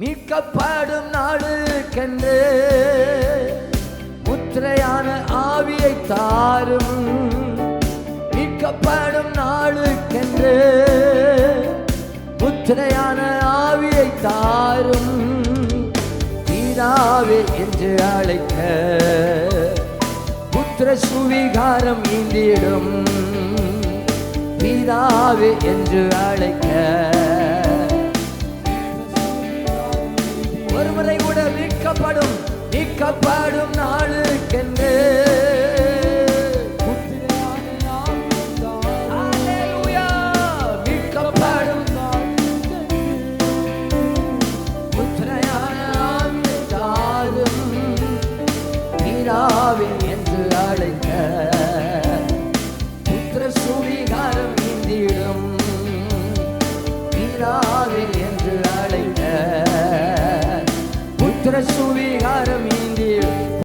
மீட்கப்படும் நாளுக்கென்று முத்திரையான ஆவியை தாரும். மீட்கப்படும் நாளுக்கென்று முத்திரையான ஆவியை தாரும். பிதாவே என்று அழைக்க புத்திர சுவிகாரம் ஈந்திடும். பிதாவே என்று அழைக்க ஒருமுறை கூட மீட்கப்படும் நாளுக்கென்று மீட்கப்படும் முத்திரையான ஆவியை தாரும். பிதாவே என்று அழைக்க புத்திர சுவிகாரம் ஈந்திடும். பிதாவே என்று அழைக்க புத்திர சுவிகாரம்